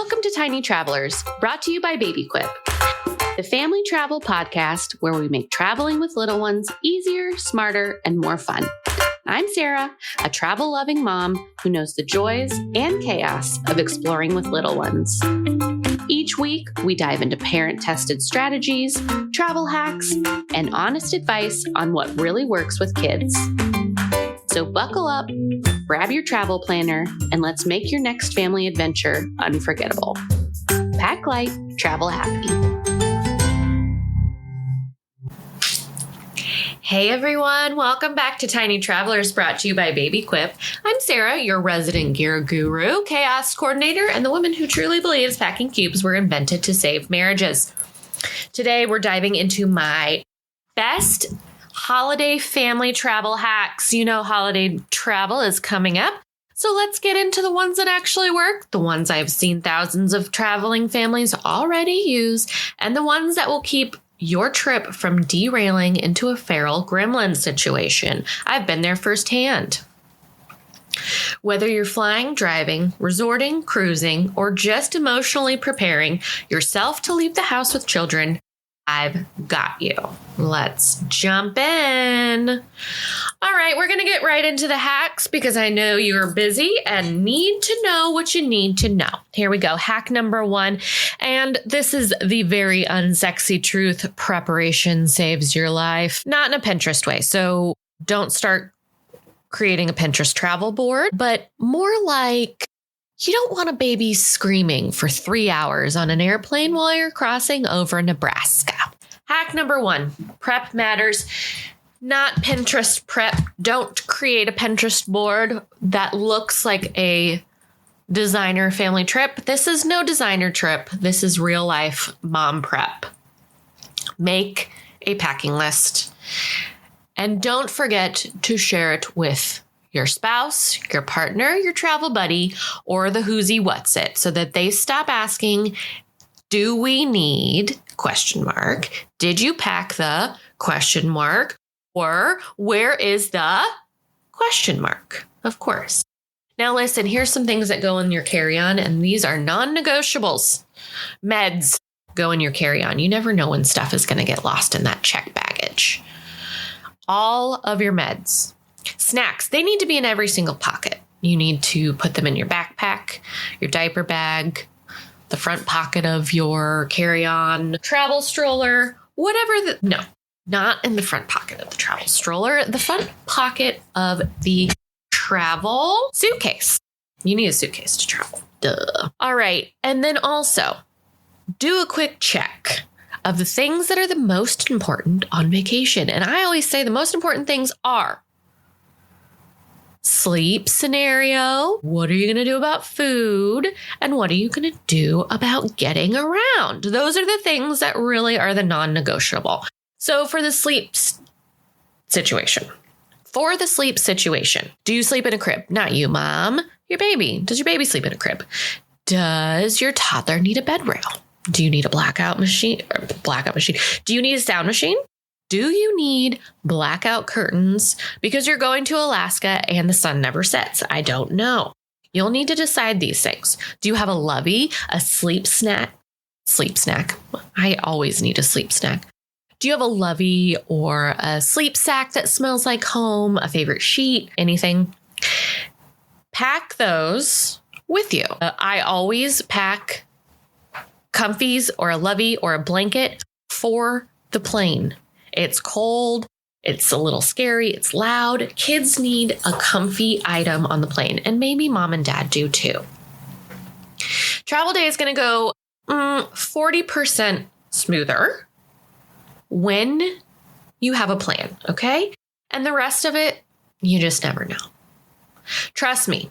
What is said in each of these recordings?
Welcome to Tiny Travelers, brought to you by BabyQuip, the family travel podcast where we make traveling with little ones easier, smarter, and more fun. I'm Sarah, a travel-loving mom who knows the joys and chaos of exploring with little ones. Each week, we dive into parent-tested strategies, travel hacks, and honest advice on what really works with kids. So buckle up, grab your travel planner, and let's make your next family adventure unforgettable. Pack light, travel happy. Hey everyone, welcome back to Tiny Travelers, brought to you by BabyQuip. I'm Sarah, your resident gear guru, chaos coordinator, and the woman who truly believes packing cubes were invented to save marriages. Today we're diving into my best holiday family travel hacks. You know, holiday travel is coming up. So let's get into the ones that actually work, the ones I've seen thousands of traveling families already use, and the ones that will keep your trip from derailing into a feral gremlin situation. I've been there firsthand. Whether you're flying, driving, resorting, cruising, or just emotionally preparing yourself to leave the house with children, I've got you. Let's jump in. All right, we're going to get right into the hacks because I know you're busy and need to know what you need to know. Here we go. Hack number 1. And this is the very unsexy truth. Preparation saves your life. Not in a Pinterest way. So don't start creating a Pinterest travel board, but more like you don't want a baby screaming for 3 hours on an airplane while you're crossing over Nebraska. Hack number 1, prep matters. Not Pinterest prep. Don't create a Pinterest board that looks like a designer family trip. This is no designer trip. This is real life mom prep. Make a packing list. And don't forget to share it with your spouse, your partner, your travel buddy, or the who's-y what's it, so that they stop asking, do we need ? Did you pack the ? Or where is the ? Of course. Now listen, here's some things that go in your carry-on, and these are non-negotiables. Meds go in your carry-on. You never know when stuff is going to get lost in that check baggage. All of your meds. Snacks, they need to be in every single pocket. You need to put them in your backpack, your diaper bag, the front pocket of your carry-on, travel stroller, whatever. No, not in the front pocket of the travel stroller, the front pocket of the travel suitcase. You need a suitcase to travel. Duh. All right. And then also do a quick check of the things that are the most important on vacation. And I always say the most important things are sleep scenario. What are you going to do about food? And what are you going to do about getting around? Those are the things that really are the non-negotiable. So for the sleep situation, do you sleep in a crib? Not you, mom. Your baby. Does your baby sleep in a crib? Does your toddler need a bed rail? Do you need a blackout machine? Do you need a sound machine? Do you need blackout curtains because you're going to Alaska and the sun never sets? I don't know. You'll need to decide these things. Do you have a lovey, a sleep snack? I always need a sleep snack. Do you have a lovey or a sleep sack that smells like home, a favorite sheet, anything? Pack those with you. I always pack comfies or a lovey or a blanket for the plane. It's cold. It's a little scary. It's loud. Kids need a comfy item on the plane, and maybe mom and dad do too. Travel day is going to go 40% smoother when you have a plan, okay? And the rest of it, you just never know. Trust me.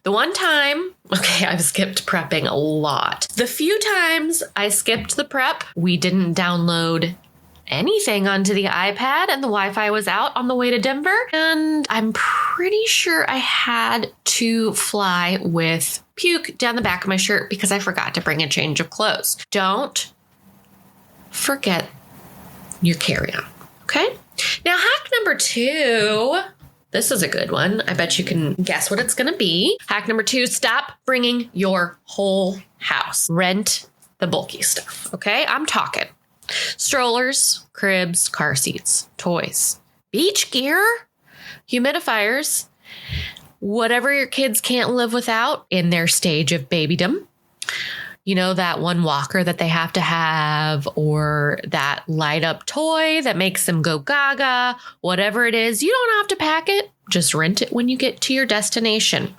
The one time, I've skipped prepping a lot. The few times I skipped the prep, we didn't download anything onto the iPad and the Wi-Fi was out on the way to Denver. And I'm pretty sure I had to fly with puke down the back of my shirt because I forgot to bring a change of clothes. Don't forget your carry-on, okay? Now, hack number 2 This is a good one. I bet you can guess what it's going to be. Hack number 2, stop bringing your whole house. Rent the bulky stuff, okay? I'm talking strollers, cribs, car seats, toys, beach gear, humidifiers, whatever your kids can't live without in their stage of babydom. You know, that one walker that they have to have, or that light up toy that makes them go gaga, whatever it is, you don't have to pack it. Just rent it when you get to your destination.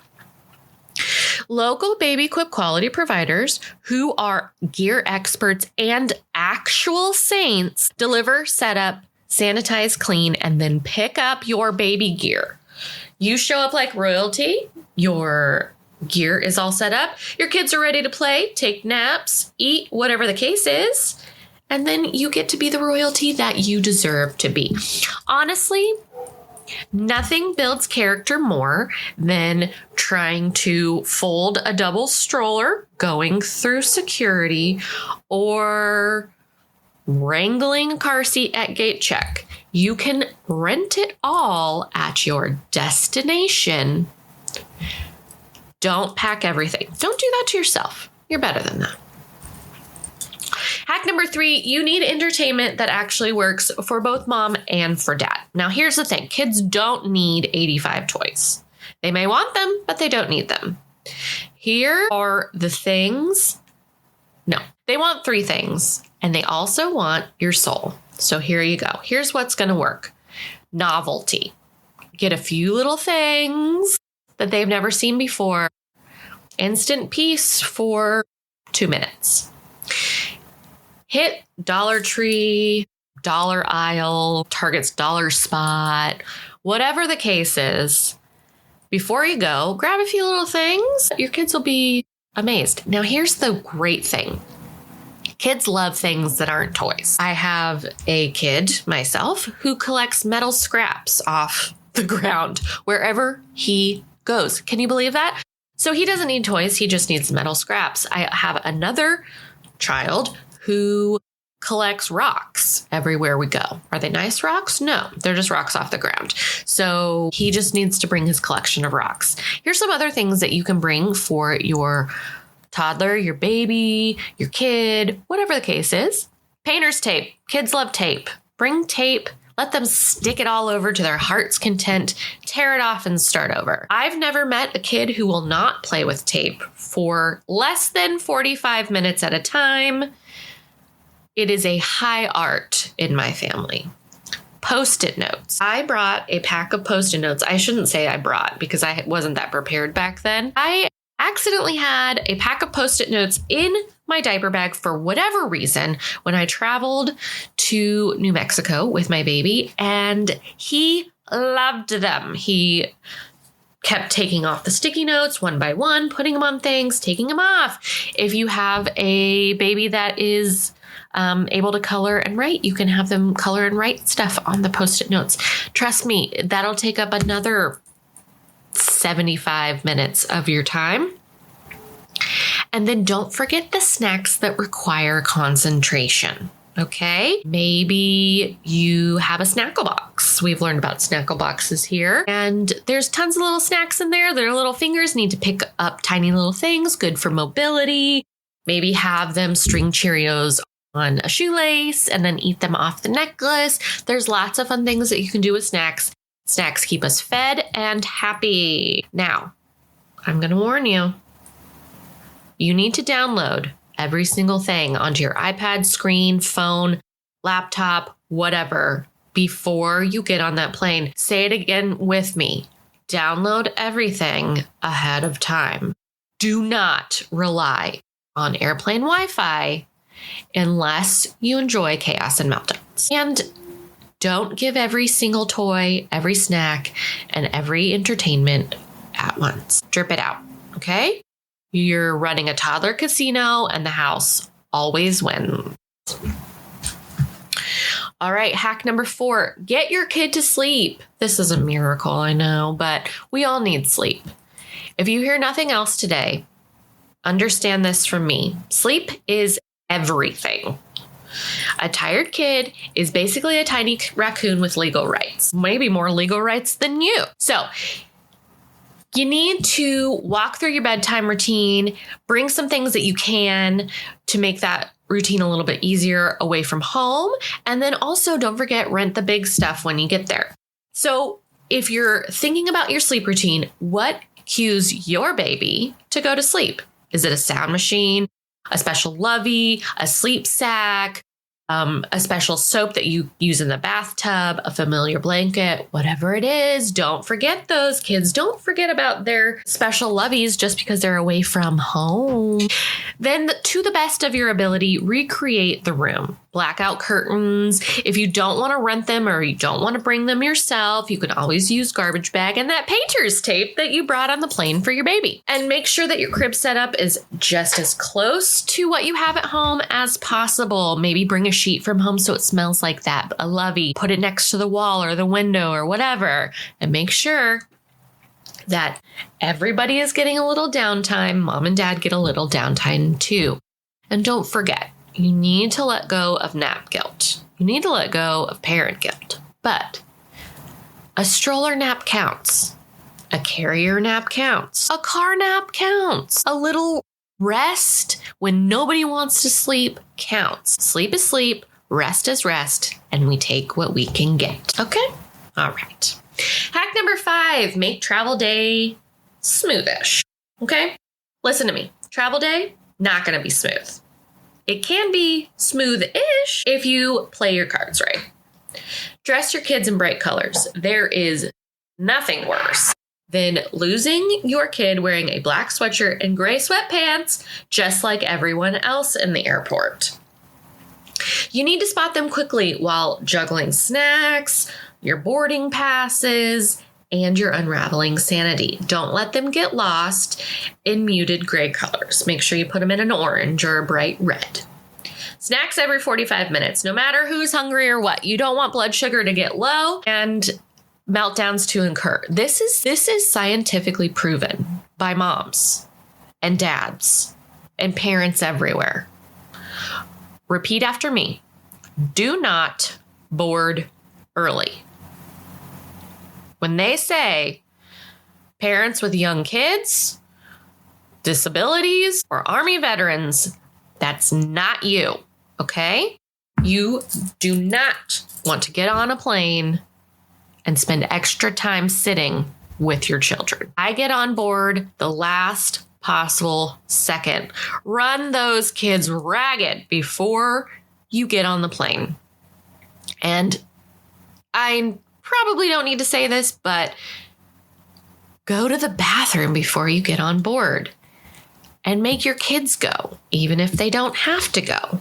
Local BabyQuip quality providers who are gear experts and actual saints deliver, set up, sanitize, clean, and then pick up your baby gear. You show up like royalty. Your gear is all set up. Your kids are ready to play, take naps, eat, whatever the case is. And then you get to be the royalty that you deserve to be. Honestly, nothing builds character more than trying to fold a double stroller, going through security, or wrangling a car seat at gate check. You can rent it all at your destination. Don't pack everything. Don't do that to yourself. You're better than that. Hack number 3, you need entertainment that actually works for both mom and for dad. Now, here's the thing. Kids don't need 85 toys. They may want them, but they don't need them. Here are the things. No, they want 3 things, and they also want your soul. So here you go. Here's what's going to work. Novelty. Get a few little things that they've never seen before. Instant peace for 2 minutes. Hit Dollar Tree, Dollar Aisle, Target's Dollar Spot, whatever the case is. Before you go, grab a few little things. Your kids will be amazed. Now, here's the great thing. Kids love things that aren't toys. I have a kid myself who collects metal scraps off the ground wherever he goes. Can you believe that? So he doesn't need toys. He just needs metal scraps. I have another child who collects rocks everywhere we go. Are they nice rocks? No, they're just rocks off the ground. So he just needs to bring his collection of rocks. Here's some other things that you can bring for your toddler, your baby, your kid, whatever the case is. Painter's tape. Kids love tape. Bring tape. Let them stick it all over to their heart's content, tear it off and start over. I've never met a kid who will not play with tape for less than 45 minutes at a time. It is a high art in my family. Post-it notes. I brought a pack of Post-it notes. I shouldn't say I brought because I wasn't that prepared back then. I accidentally had a pack of Post-it notes in my diaper bag for whatever reason when I traveled to New Mexico with my baby, and he loved them. He kept taking off the sticky notes one by one, putting them on things, taking them off. If you have a baby that is able to color and write, you can have them color and write stuff on the Post-it notes. Trust me, that'll take up another 75 minutes of your time. And then don't forget the snacks that require concentration. Okay, maybe you have a snackle box. We've learned about snackle boxes here, and there's tons of little snacks in there. Their little fingers need to pick up tiny little things, good for mobility. Maybe have them string Cheerios on a shoelace and then eat them off the necklace. There's lots of fun things that you can do with snacks. Snacks keep us fed and happy. Now, I'm going to warn you. You need to download every single thing onto your iPad, screen, phone, laptop, whatever, before you get on that plane. Say it again with me. Download everything ahead of time. Do not rely on airplane Wi-Fi unless you enjoy chaos and meltdowns. And don't give every single toy, every snack, and every entertainment at once. Drip it out, okay? You're running a toddler casino and the house always wins. All right, hack number 4, get your kid to sleep. This is a miracle, I know, but we all need sleep. If you hear nothing else today, understand this from me. Sleep is everything. A tired kid is basically a tiny raccoon with legal rights, maybe more legal rights than you. So you need to walk through your bedtime routine, bring some things that you can to make that routine a little bit easier away from home. And then also don't forget, rent the big stuff when you get there. So if you're thinking about your sleep routine, what cues your baby to go to sleep? Is it a sound machine, a special lovey, a sleep sack, a special soap that you use in the bathtub, a familiar blanket, whatever it is? Don't forget those kids. Don't forget about their special loveys just because they're away from home. Then, to the best of your ability, recreate the room. Blackout curtains. If you don't want to rent them or you don't want to bring them yourself, you can always use garbage bag and that painter's tape that you brought on the plane for your baby. And make sure that your crib setup is just as close to what you have at home as possible. Maybe bring a sheet from home so it smells like that, a lovey. Put it next to the wall or the window or whatever. And make sure that everybody is getting a little downtime. Mom and dad get a little downtime too. And don't forget, you need to let go of nap guilt. You need to let go of parent guilt. But a stroller nap counts. A carrier nap counts. A car nap counts. A little rest when nobody wants to sleep counts. Sleep is sleep, rest is rest, and we take what we can get. Okay? All right. Hack number 5, make travel day smoothish. Okay? Listen to me. Travel day, not going to be smooth. It can be smooth-ish if you play your cards right. Dress your kids in bright colors. There is nothing worse than losing your kid wearing a black sweatshirt and gray sweatpants, just like everyone else in the airport. You need to spot them quickly while juggling snacks, your boarding passes, and your unraveling sanity. Don't let them get lost in muted gray colors. Make sure you put them in an orange or a bright red. Snacks every 45 minutes, no matter who's hungry or what. You don't want blood sugar to get low and meltdowns to occur. This is scientifically proven by moms and dads and parents everywhere. Repeat after me. Do not board early. When they say parents with young kids, disabilities, or Army veterans, that's not you, okay? You do not want to get on a plane and spend extra time sitting with your children. I get on board the last possible second. Run those kids ragged before you get on the plane. And I probably don't need to say this, but go to the bathroom before you get on board and make your kids go, even if they don't have to go,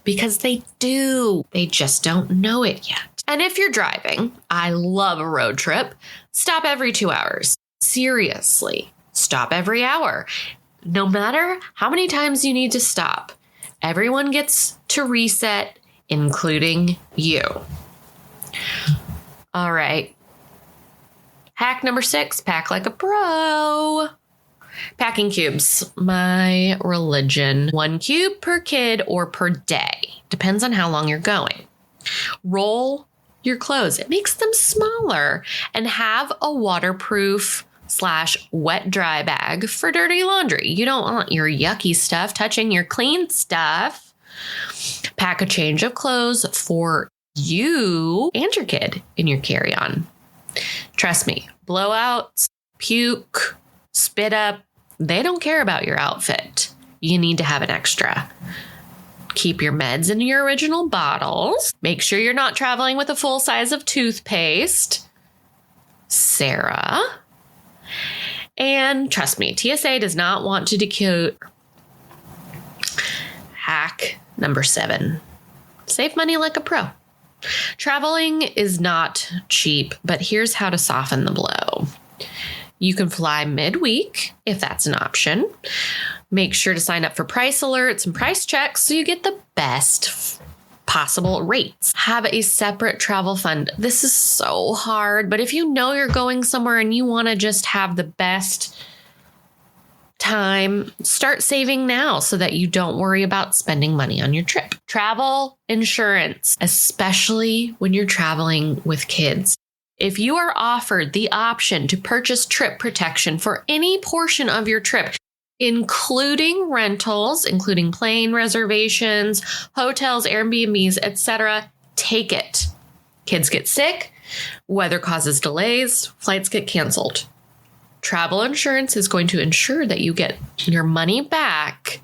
because they do. They just don't know it yet. And if you're driving, I love a road trip. Stop every 2 hours. Seriously, stop every hour. No matter how many times you need to stop, everyone gets to reset, including you. All right. Hack number 6, pack like a pro. Packing cubes, my religion. 1 cube per kid or per day. Depends on how long you're going. Roll your clothes. It makes them smaller. And have a waterproof / wet dry bag for dirty laundry. You don't want your yucky stuff touching your clean stuff. Pack a change of clothes for you and your kid in your carry-on. Trust me, blowouts, puke, spit up, they don't care about your outfit. You need to have an extra. Keep your meds in your original bottles. Make sure you're not traveling with a full size of toothpaste. Sarah. And trust me, TSA does not want to decode. Hack number 7. Save money like a pro. Traveling is not cheap, but here's how to soften the blow. You can fly midweek if that's an option. Make sure to sign up for price alerts and price checks so you get the best possible rates. Have a separate travel fund. This is so hard, but if you know you're going somewhere and you want to just have the best time, start saving now so that you don't worry about spending money on your trip. Travel insurance, especially when you're traveling with kids. If you are offered the option to purchase trip protection for any portion of your trip, including rentals, including plane reservations, hotels, Airbnbs, etc., take it. Kids get sick, weather causes delays, flights get canceled. Travel insurance is going to ensure that you get your money back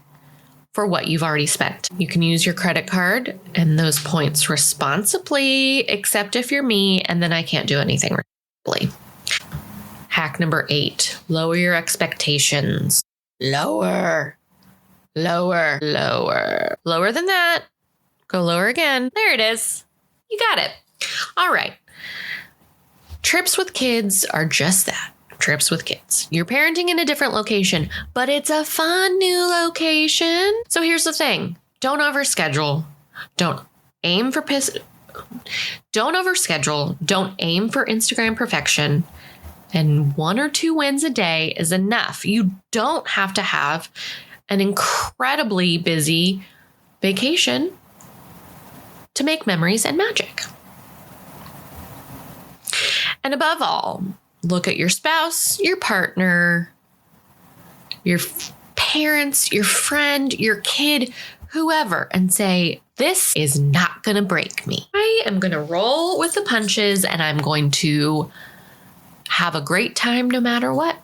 for what you've already spent. You can use your credit card and those points responsibly, except if you're me, and then I can't do anything responsibly. Hack number 8, lower your expectations. Lower than that. Go lower again. There it is. You got it. All right. Trips with kids are just that. Trips with kids. You're parenting in a different location, but it's a fun new location. So here's the thing. Don't overschedule. Don't overschedule. Don't aim for Instagram perfection. And 1 or 2 wins a day is enough. You don't have to have an incredibly busy vacation to make memories and magic. And above all, look at your spouse, your partner, your parents, your friend, your kid, whoever, and say, this is not going to break me. I am going to roll with the punches and I'm going to have a great time no matter what.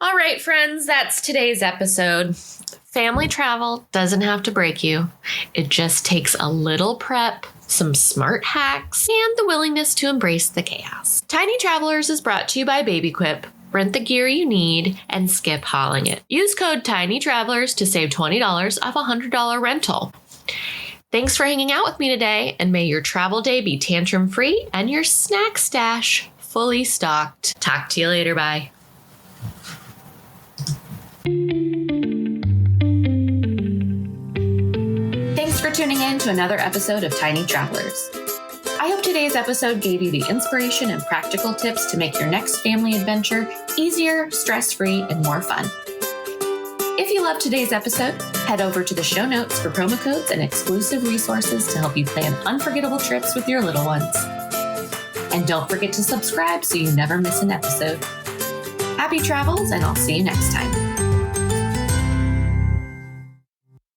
All right, friends, that's today's episode. Family travel doesn't have to break you. It just takes a little prep, some smart hacks, and the willingness to embrace the chaos. Tiny Travelers is brought to you by BabyQuip. Rent the gear you need and skip hauling it. Use code TINYTRAVELERS to save $20 off a $100 rental. Thanks for hanging out with me today, and may your travel day be tantrum-free and your snack stash fully stocked. Talk to you later. Bye. Thanks for tuning in to another episode of Tiny Travelers. I hope today's episode gave you the inspiration and practical tips to make your next family adventure easier, stress-free, and more fun. If you loved today's episode, head over to the show notes for promo codes and exclusive resources to help you plan unforgettable trips with your little ones. And don't forget to subscribe so you never miss an episode. Happy travels, and I'll see you next time.